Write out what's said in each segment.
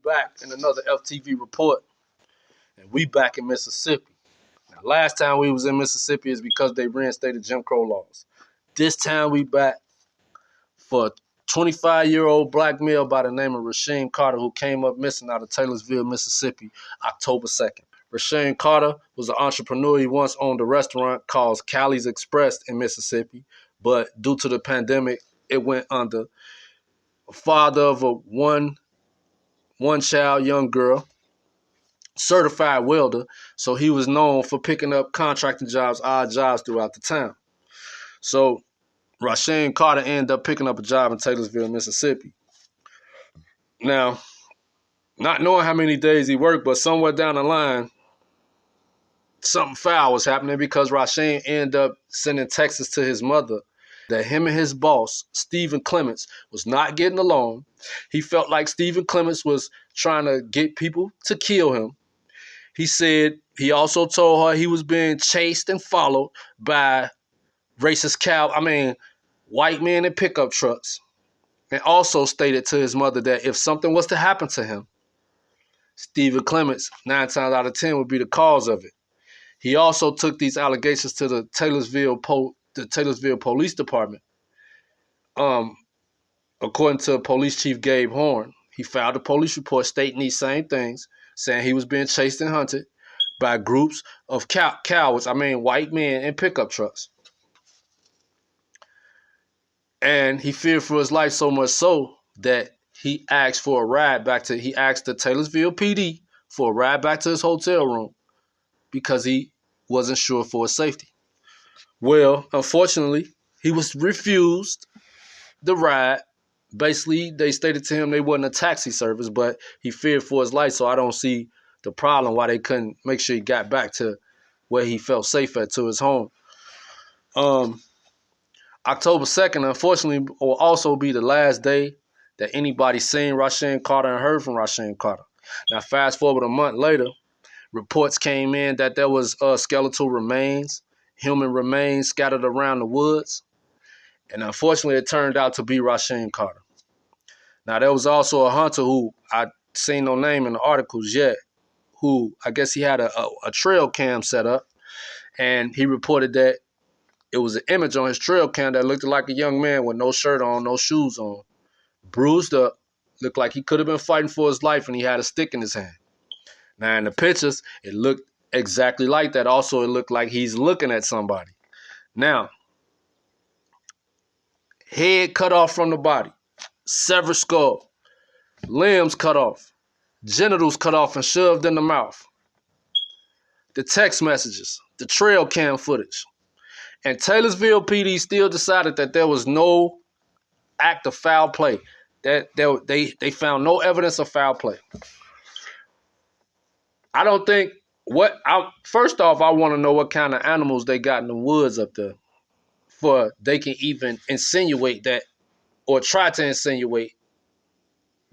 back in another FTV report, and we back in Mississippi. Now, last time we was in Mississippi is because they reinstated Jim Crow laws. This time we back for a 25-year-old black male by the name of Rasheem Carter, who came up missing out of Taylorsville, Mississippi, October 2nd. Rasheem Carter was an entrepreneur. He once owned a restaurant called Callie's Express in Mississippi, but due to the pandemic, it went under. A father of a one-child young girl, certified welder, so he was known for picking up contracting jobs, odd jobs throughout the town. So Rasheem Carter ended up picking up a job in Taylorsville, Mississippi. Now, not knowing how many days he worked, but somewhere down the line, something foul was happening because Rasheem ended up sending texts to his mother that him and his boss, Stephen Clements, was not getting along. He felt like Stephen Clements was trying to get people to kill him. He said he also told her he was being chased and followed by white men in pickup trucks. And also stated to his mother that if something was to happen to him, Stephen Clements, 9 times out of 10, would be the cause of it. He also took these allegations to the Taylorsville Police Department. According to Police Chief Gabe Horn, he filed a police report stating these same things, saying he was being chased and hunted by groups of white men in pickup trucks. And he feared for his life so much so that he asked the Taylorsville PD for a ride back to his hotel room because he wasn't sure for his safety. Well, unfortunately, he was refused the ride. Basically, they stated to him they wasn't a taxi service, but he feared for his life, so I don't see the problem why they couldn't make sure he got back to where he felt safe at, to his home. October 2nd, unfortunately, will also be the last day that anybody seen Rasheem Carter and heard from Rasheem Carter. Now, fast forward a month later, reports came in that there was skeletal remains, human remains scattered around the woods. And unfortunately, it turned out to be Rasheem Carter. Now, there was also a hunter who I seen no name in the articles yet, who I guess he had a trail cam set up, and he reported that it was an image on his trail cam that looked like a young man with no shirt on, no shoes on, bruised up, looked like he could have been fighting for his life, and he had a stick in his hand. Now, in the pictures, it looked exactly like that. Also, it looked like he's looking at somebody. Now, head cut off from the body, severed skull, limbs cut off, genitals cut off and shoved in the mouth, the text messages, the trail cam footage. And Taylorsville PD still decided that there was no act of foul play, that they found no evidence of foul play. I don't think first off, I want to know what kind of animals they got in the woods up there for they can even insinuate that or try to insinuate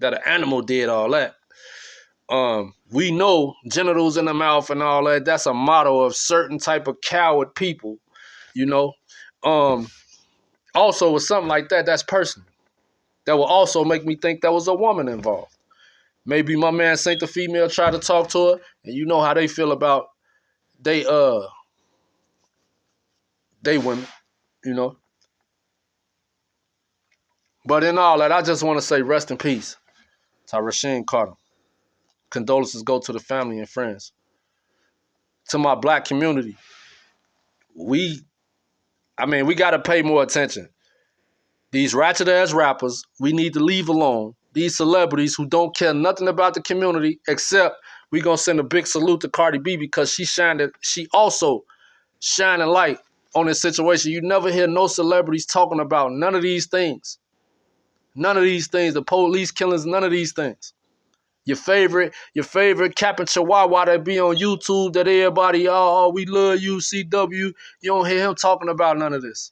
that an animal did all that. We know genitals in the mouth and all that, that's a motto of certain type of coward people, you know. Also with something like that, that's personal. That will also make me think there was a woman involved. Maybe my man Saint the female tried to talk to her, and you know how they feel about they women, you know. But in all that, I just want to say rest in peace to Rasheem Carter. Condolences go to the family and friends. To my black community, we got to pay more attention. These ratchet-ass rappers, we need to leave alone. These celebrities who don't care nothing about the community, except we going to send a big salute to Cardi B because she also shining light on this situation. You never hear no celebrities talking about none of these things. None of these things, the police killings, none of these things. Your favorite Captain Chihuahua that be on YouTube that everybody, oh, we love you, CW. You don't hear him talking about none of this.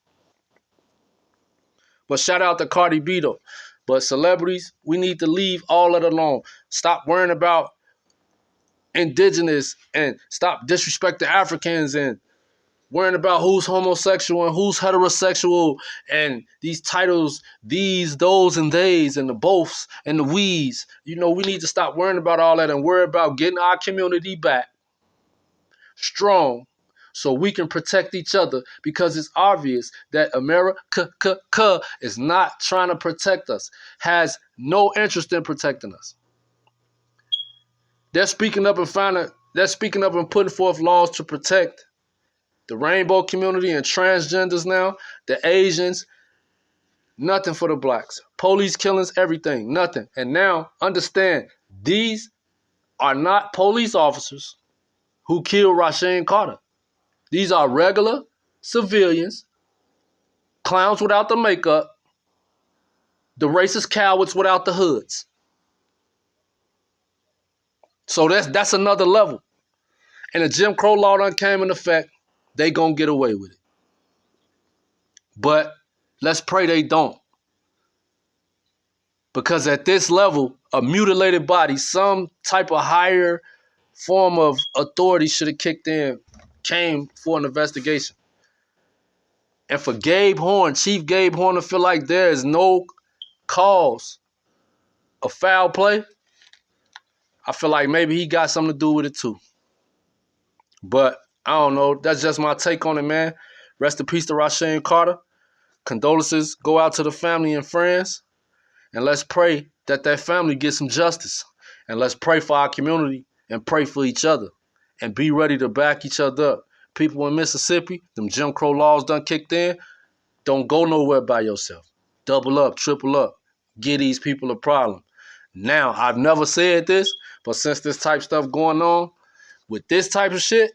But shout out to Cardi B though. But celebrities, we need to leave all of it alone. Stop worrying about indigenous and stop disrespecting Africans and worrying about who's homosexual and who's heterosexual and these titles, these, those, and theys, and the boths and the we's. You know, we need to stop worrying about all that and worry about getting our community back strong so we can protect each other, because it's obvious that America is not trying to protect us, has no interest in protecting us. They're speaking up and putting forth laws to protect the rainbow community and transgenders now, the Asians, nothing for the blacks. Police killings, everything, nothing. And now, understand, these are not police officers who killed Rasheem Carter. These are regular civilians, clowns without the makeup, the racist cowards without the hoods. So that's another level. And the Jim Crow law done came in effect. They gonna get away with it. But let's pray they don't. Because at this level, a mutilated body, some type of higher form of authority should have kicked in, came for an investigation. And for Gabe Horn, Chief Gabe Horn, to feel like there is no cause of foul play, I feel like maybe he got something to do with it too. But I don't know. That's just my take on it, man. Rest in peace to Rasheem Carter. Condolences go out to the family and friends. And let's pray that that family gets some justice. And let's pray for our community and pray for each other. And be ready to back each other up. People in Mississippi, them Jim Crow laws done kicked in. Don't go nowhere by yourself. Double up, triple up. Give these people a problem. Now, I've never said this, but since this type stuff going on, with this type of shit,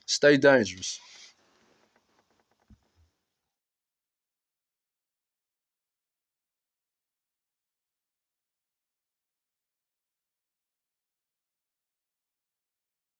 stay dangerous.